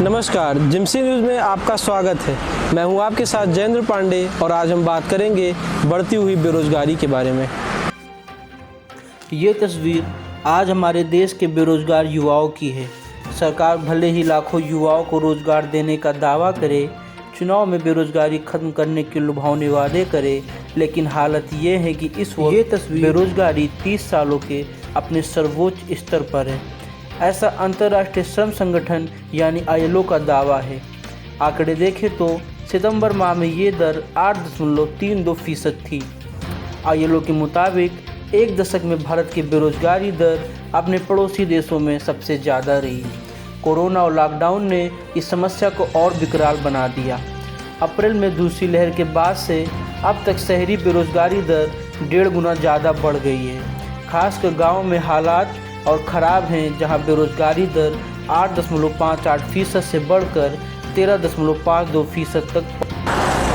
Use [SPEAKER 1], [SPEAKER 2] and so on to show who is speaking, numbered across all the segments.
[SPEAKER 1] नमस्कार, जिम्सी न्यूज़ में आपका स्वागत है। मैं हूं आपके साथ जयेंद्र पांडे और आज हम बात करेंगे बढ़ती हुई बेरोजगारी के बारे में।
[SPEAKER 2] ये तस्वीर आज हमारे देश के बेरोजगार युवाओं की है। सरकार भले ही लाखों युवाओं को रोजगार देने का दावा करे, चुनाव में बेरोजगारी खत्म करने के लुभावने वादे करे, लेकिन हालत ये है कि इस वक्त ये तस्वीर बेरोजगारी 30 सालों के अपने सर्वोच्च स्तर पर है। ऐसा अंतर्राष्ट्रीय श्रम संगठन यानी ILO का दावा है। आंकड़े देखें तो सितंबर माह में ये दर 8.32% थी। ILO के मुताबिक एक दशक में भारत की बेरोजगारी दर अपने पड़ोसी देशों में सबसे ज़्यादा रही। कोरोना और लॉकडाउन ने इस समस्या को और विकराल बना दिया। अप्रैल में दूसरी लहर के बाद से अब तक शहरी बेरोजगारी दर 1.5 गुना ज़्यादा बढ़ गई है। खासकर गाँव में हालात और ख़राब हैं, जहां बेरोजगारी दर 8.58% से बढ़कर 13.52% तक।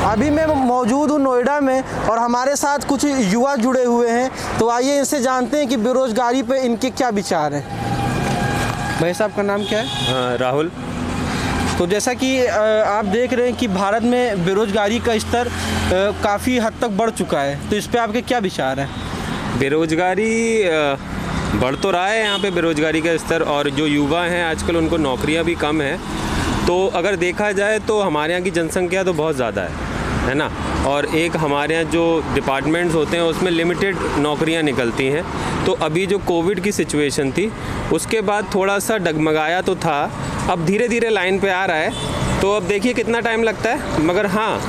[SPEAKER 1] अभी मैं मौजूद हूँ नोएडा में और हमारे साथ कुछ युवा जुड़े हुए हैं, तो आइए इनसे जानते हैं कि बेरोजगारी पे इनके क्या विचार हैं। भाई साहब का नाम क्या है?
[SPEAKER 3] राहुल।
[SPEAKER 1] तो जैसा कि आप देख रहे हैं कि भारत में बेरोजगारी का स्तर काफ़ी हद तक बढ़ चुका है, तो इस पे आपके क्या विचार हैं?
[SPEAKER 3] बेरोजगारी बढ़ तो रहा है यहाँ पे बेरोजगारी का स्तर, और जो युवा हैं आजकल उनको नौकरियाँ भी कम हैं। तो अगर देखा जाए तो हमारे यहाँ की जनसंख्या तो बहुत ज़्यादा है ना, और एक हमारे यहाँ जो डिपार्टमेंट्स होते हैं उसमें लिमिटेड नौकरियाँ निकलती हैं। तो अभी जो कोविड की सिचुएशन थी उसके बाद थोड़ा सा डगमगाया तो था, अब धीरे धीरे लाइन पे आ रहा है। तो अब देखिए कितना टाइम लगता है, मगर हाँ,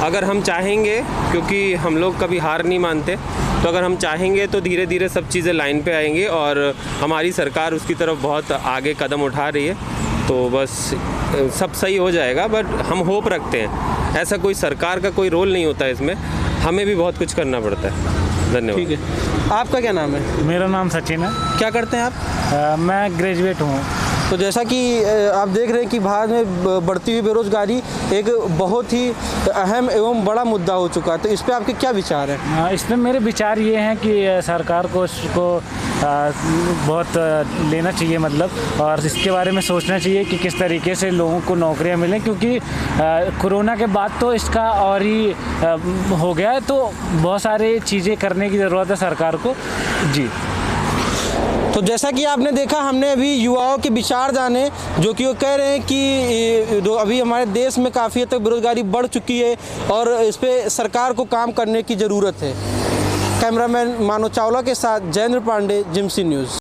[SPEAKER 3] अगर हम चाहेंगे, क्योंकि हम लोग कभी हार नहीं मानते, तो अगर हम चाहेंगे तो धीरे धीरे सब चीज़ें लाइन पे आएंगे और हमारी सरकार उसकी तरफ बहुत आगे कदम उठा रही है। तो बस सब सही हो जाएगा, बट हम होप रखते हैं। ऐसा कोई सरकार का कोई रोल नहीं होता है इसमें, हमें भी बहुत कुछ करना पड़ता है। धन्यवाद।
[SPEAKER 1] ठीक है, आपका क्या नाम है?
[SPEAKER 4] मेरा नाम सचिन है।
[SPEAKER 1] क्या करते हैं आप?
[SPEAKER 4] मैं ग्रेजुएट हूँ।
[SPEAKER 1] तो जैसा कि आप देख रहे हैं कि भारत में बढ़ती हुई बेरोजगारी एक बहुत ही अहम एवं बड़ा मुद्दा हो चुका है, तो इस पे आपके क्या विचार हैं?
[SPEAKER 4] इसमें मेरे विचार ये हैं कि सरकार को इसको बहुत लेना चाहिए, मतलब, और इसके बारे में सोचना चाहिए कि किस तरीके से लोगों को नौकरियां मिलें, क्योंकि कोरोना के बाद तो इसका और ही हो गया है। तो बहुत सारी चीज़ें करने की ज़रूरत है सरकार को जी।
[SPEAKER 1] तो जैसा कि आपने देखा, हमने अभी युवाओं के विचार जाने, जो कि वो कह रहे हैं कि अभी हमारे देश में काफ़ी हद तक बेरोजगारी बढ़ चुकी है और इस पे सरकार को काम करने की ज़रूरत है। कैमरामैन मानव चावला के साथ जयेंद्र पांडे, जिम्सी न्यूज़।